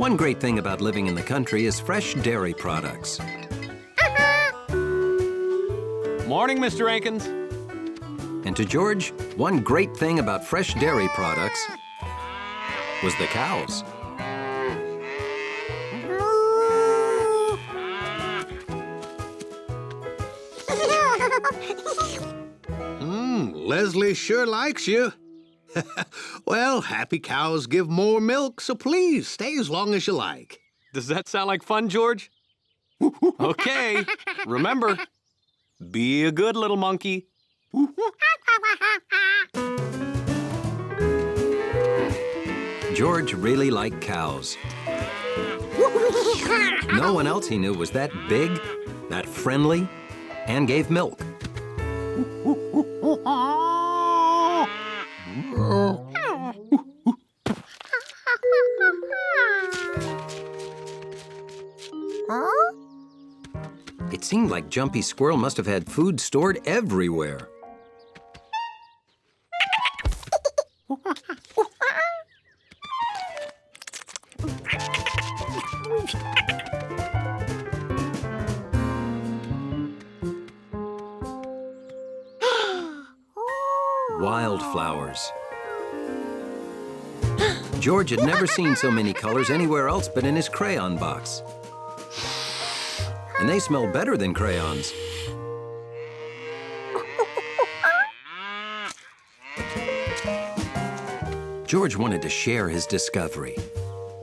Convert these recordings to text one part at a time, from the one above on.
One great thing about living in the country is fresh dairy products. Morning, Mr. Ankins. And to George, one great thing about fresh dairy products was the cows. Leslie sure likes you. Well, happy cows give more milk, so please stay as long as you like. Does that sound like fun, George? Okay, remember, be a good little monkey. George really liked cows. No one else he knew was that big, that friendly, and gave milk. It seemed like Jumpy Squirrel must have had food stored everywhere. Wildflowers. George had never seen so many colors anywhere else but in his crayon box. And they smell better than crayons. George wanted to share his discovery.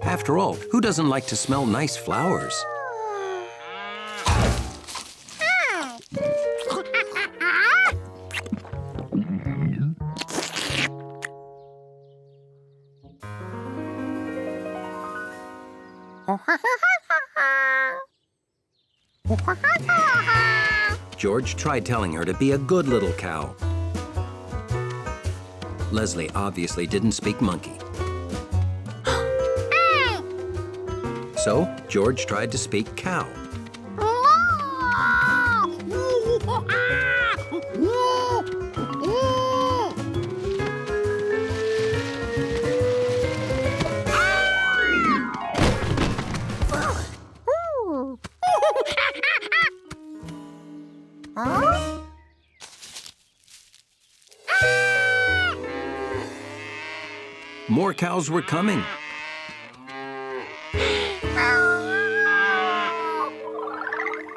After all, who doesn't like to smell nice flowers? George tried telling her to be a good little cow. Leslie obviously didn't speak monkey. So George tried to speak cow. More cows were coming.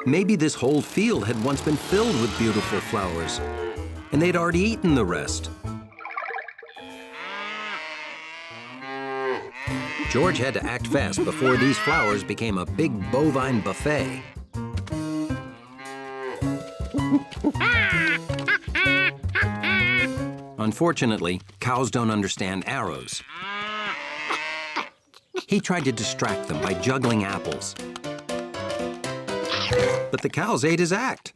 Maybe this whole field had once been filled with beautiful flowers, and they'd already eaten the rest. George had to act fast before these flowers became a big bovine buffet. Unfortunately, cows don't understand arrows. He tried to distract them by juggling apples. But the cows ate his act.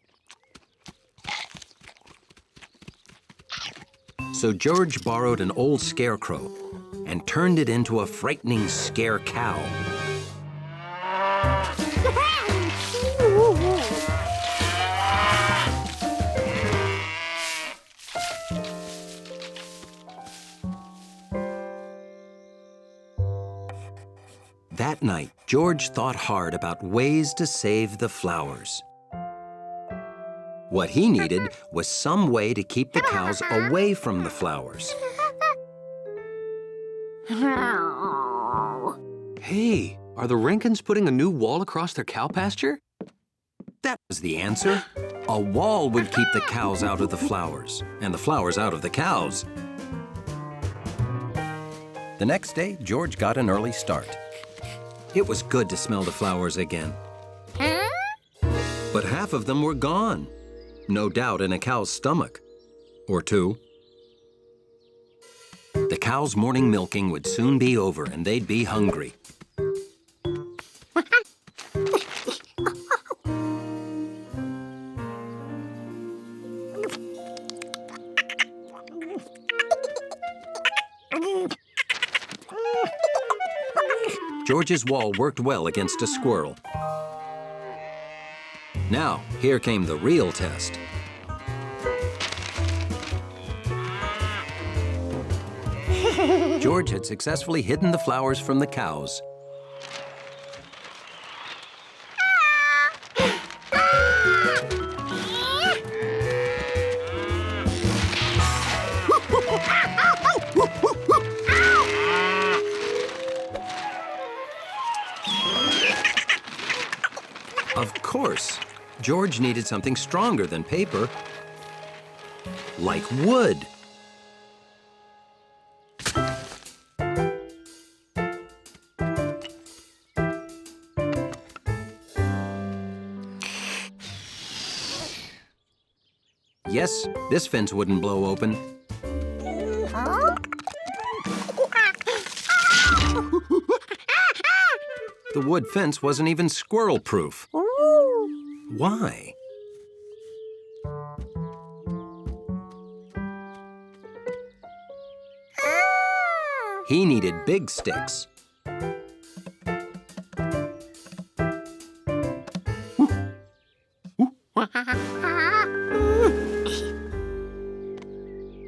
So George borrowed an old scarecrow and turned it into a frightening scare cow. That night, George thought hard about ways to save the flowers. What he needed was some way to keep the cows away from the flowers. Hey, are the Rankins putting a new wall across their cow pasture? That was the answer. A wall would keep the cows out of the flowers, and the flowers out of the cows. The next day, George got an early start. It was good to smell the flowers again. But half of them were gone. No doubt in a cow's stomach. Or two. The cows' morning milking would soon be over, and they'd be hungry. George's wall worked well against a squirrel. Now, here came the real test. George had successfully hidden the flowers from the cows. worse. George needed something stronger than paper, like wood. Yes, this fence wouldn't blow open. The wood fence wasn't even squirrel-proof. Why? He needed big sticks.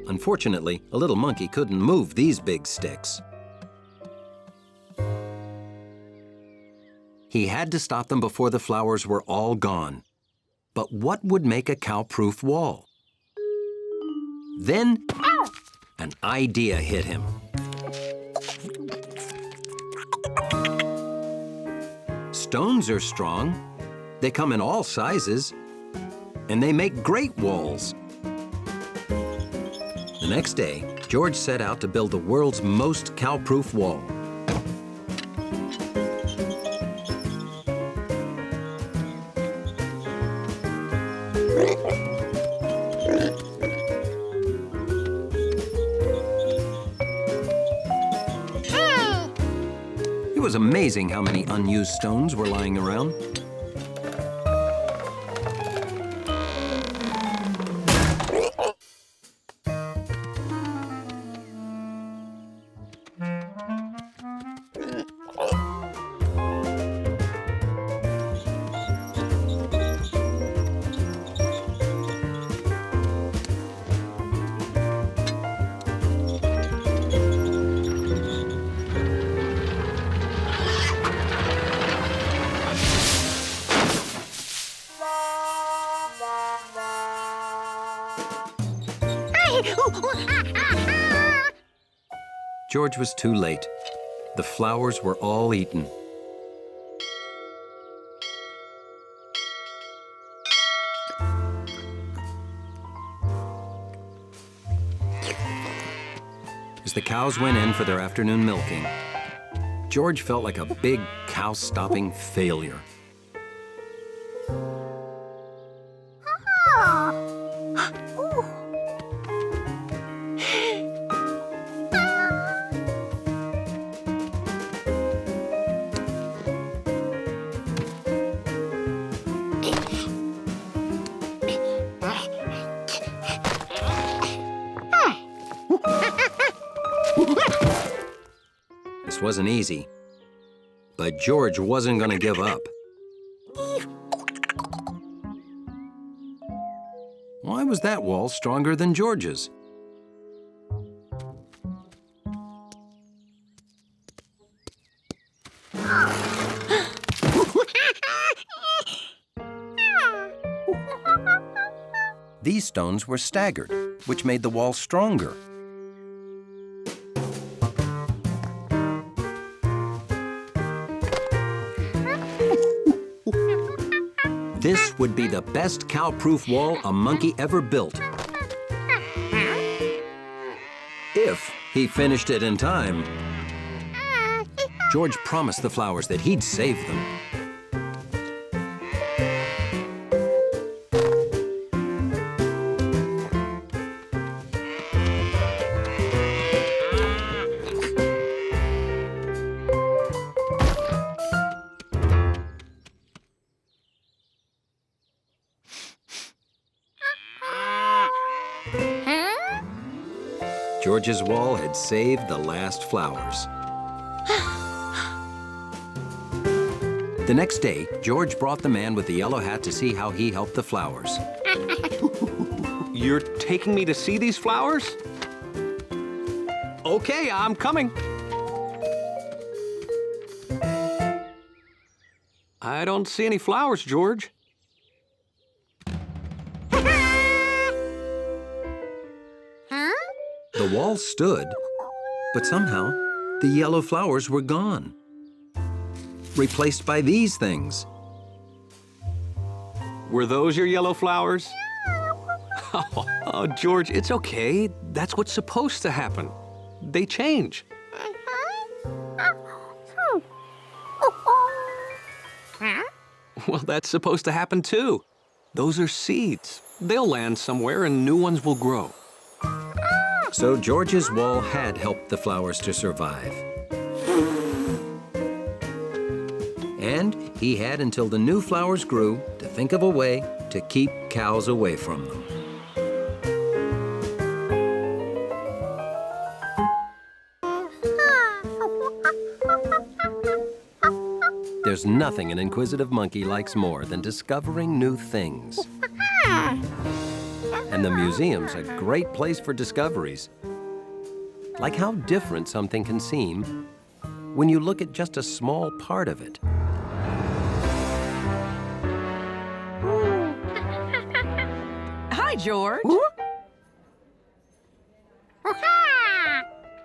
Unfortunately, a little monkey couldn't move these big sticks. He had to stop them before the flowers were all gone. But what would make a cow-proof wall? Then, an idea hit him. Stones are strong. They come in all sizes. And they make great walls. The next day, George set out to build the world's most cow-proof wall. It was amazing how many unused stones were lying around. George was too late. The flowers were all eaten. As the cows went in for their afternoon milking, George felt like a big cow-stopping failure. This wasn't easy, but George wasn't going to give up. Why was that wall stronger than George's? These stones were staggered, which made the wall stronger. This would be the best cow-proof wall a monkey ever built. If he finished it in time. George promised the flowers that he'd save them. George's wall had saved the last flowers. The next day, George brought the man with the yellow hat to see how he helped the flowers. You're taking me to see these flowers? Okay, I'm coming. I don't see any flowers, George. The wall stood, but somehow the yellow flowers were gone, replaced by these things. Were those your yellow flowers? Oh, George, it's okay. That's what's supposed to happen. They change. Well, that's supposed to happen too. Those are seeds. They'll land somewhere and new ones will grow. So George's wall had helped the flowers to survive. And he had until the new flowers grew to think of a way to keep cows away from them. There's nothing an inquisitive monkey likes more than discovering new things. And the museum's a great place for discoveries. Like how different something can seem when you look at just a small part of it. Hi, George.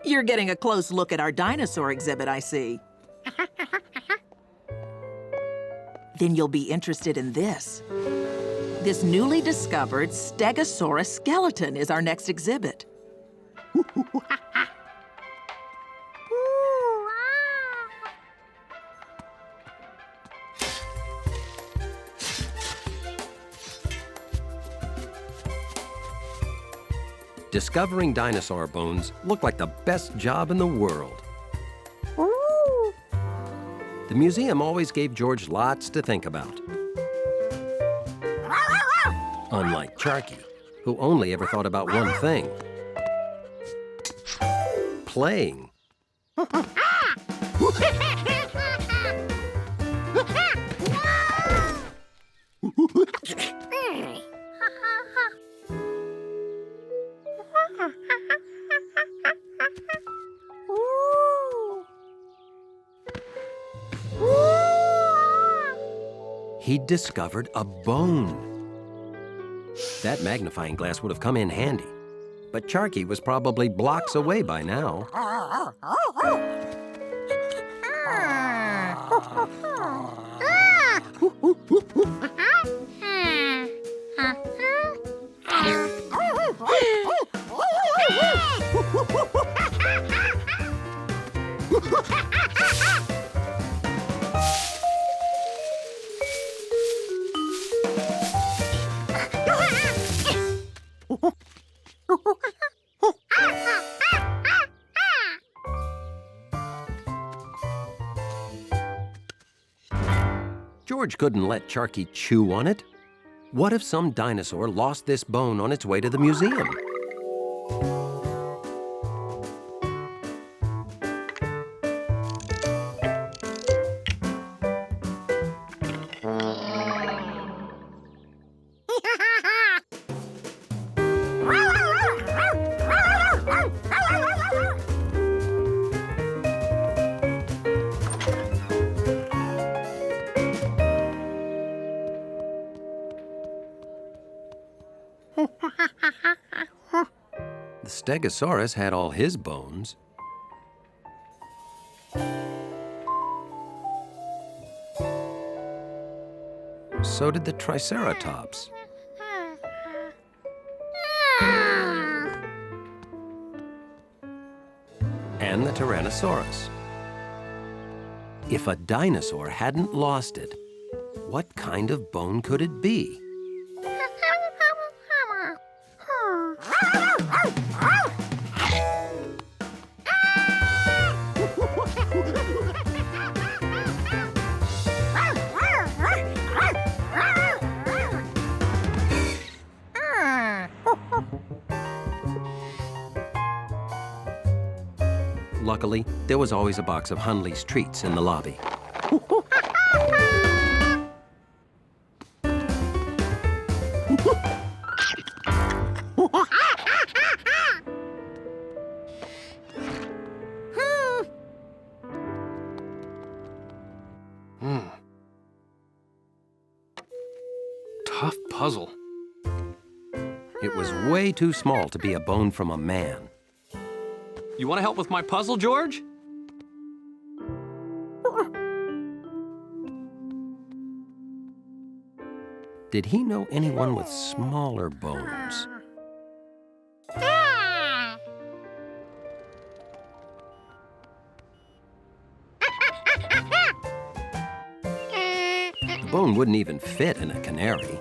You're getting a close look at our dinosaur exhibit, I see. Then you'll be interested in this. This newly discovered Stegosaurus skeleton is our next exhibit. Discovering dinosaur bones looked like the best job in the world. The museum always gave George lots to think about. Unlike Charky, who only ever thought about one thing: playing. He'd discovered a bone. That magnifying glass would have come in handy, but Charky was probably blocks away by now. George couldn't let Charky chew on it. What if some dinosaur lost this bone on its way to the museum? The Stegosaurus had all his bones. So did the Triceratops. And the Tyrannosaurus. If a dinosaur hadn't lost it, what kind of bone could it be? Luckily, there was always a box of Hunley's treats in the lobby. Tough puzzle. It was way too small to be a bone from a man. You want to help with my puzzle, George? Did he know anyone with smaller bones? The bone wouldn't even fit in a canary.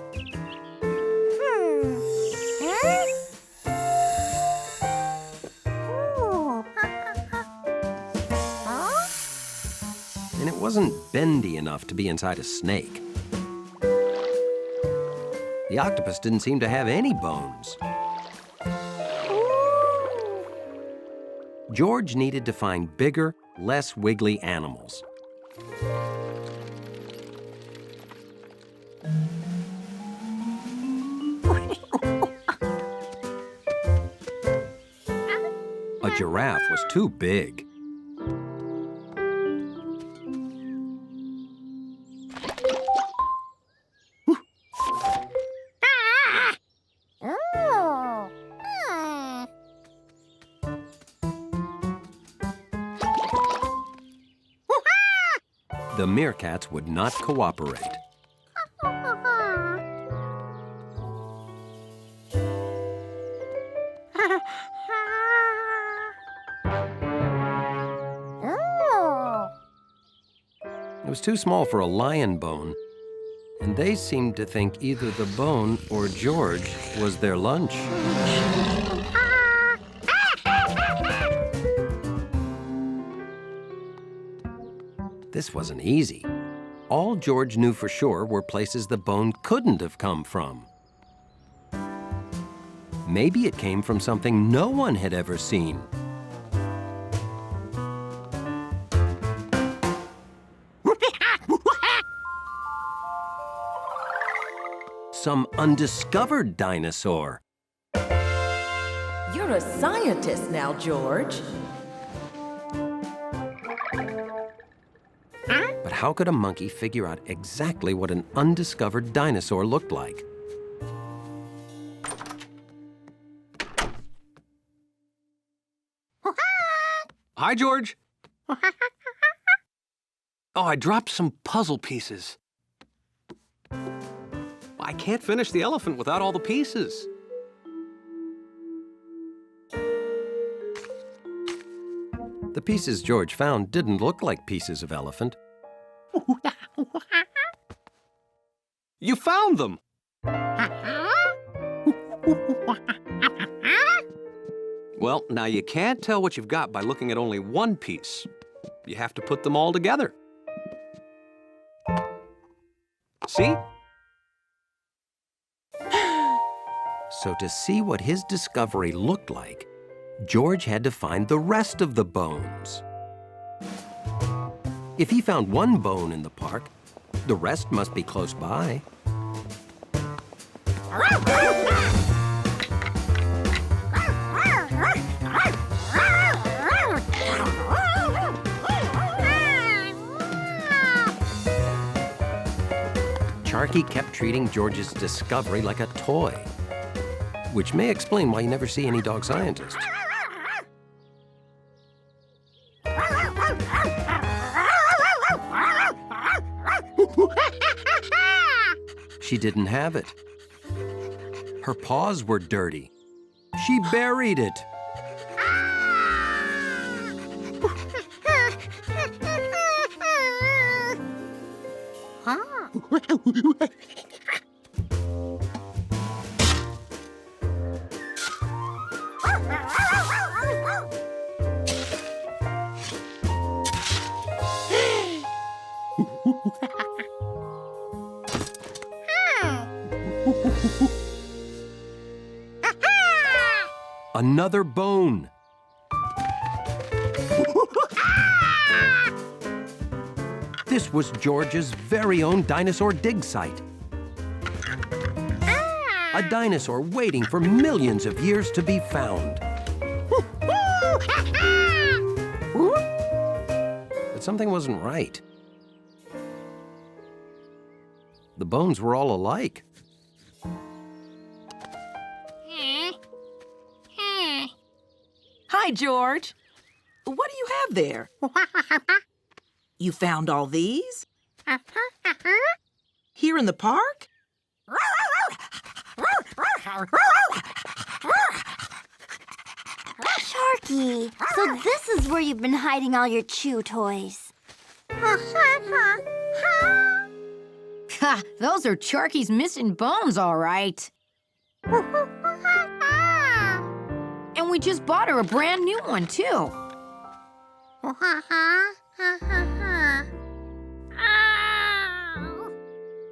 And it wasn't bendy enough to be inside a snake. The octopus didn't seem to have any bones. George needed to find bigger, less wiggly animals. A giraffe was too big. The meerkats would not cooperate. It was too small for a lion bone, and they seemed to think either the bone or George was their lunch. This wasn't easy. All George knew for sure were places the bone couldn't have come from. Maybe it came from something no one had ever seen. Some undiscovered dinosaur. You're a scientist now, George. But how could a monkey figure out exactly what an undiscovered dinosaur looked like? Hi, George. Oh, I dropped some puzzle pieces. I can't finish the elephant without all the pieces. The pieces George found didn't look like pieces of elephant. You found them! Well, now you can't tell what you've got by looking at only one piece. You have to put them all together. See? So to see what his discovery looked like, George had to find the rest of the bones. If he found one bone in the park, the rest must be close by. Sharky kept treating George's discovery like a toy, which may explain why you never see any dog scientists. She didn't have it. Her paws were dirty. She buried it. Another bone. This was George's very own dinosaur dig site. A dinosaur waiting for millions of years to be found. But something wasn't right. The bones were all alike. Hi, George. What do you have there? You found all these? Here in the park? Sharky, so this is where you've been hiding all your chew toys. Ha! Those are Sharky's missing bones, all right. And we just bought her a brand new one, too.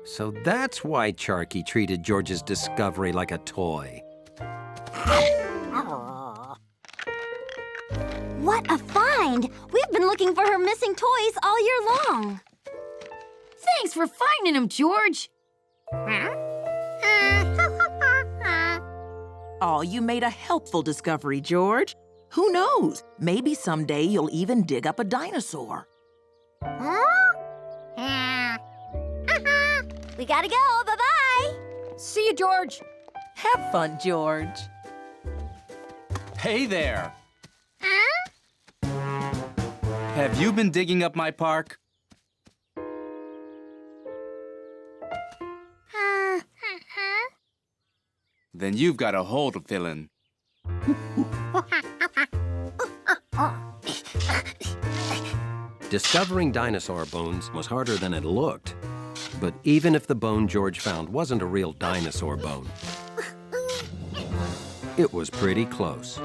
So that's why Sharky treated George's discovery like a toy. What a find! We've been looking for her missing toys all year long. Thanks for finding him, George. Oh, you made a helpful discovery, George. Who knows? Maybe someday you'll even dig up a dinosaur. We gotta go. Bye-bye. See you, George. Have fun, George. Hey there! Have you been digging up my park? Then you've got a hole to fill in. Discovering dinosaur bones was harder than it looked. But even if the bone George found wasn't a real dinosaur bone, it was pretty close.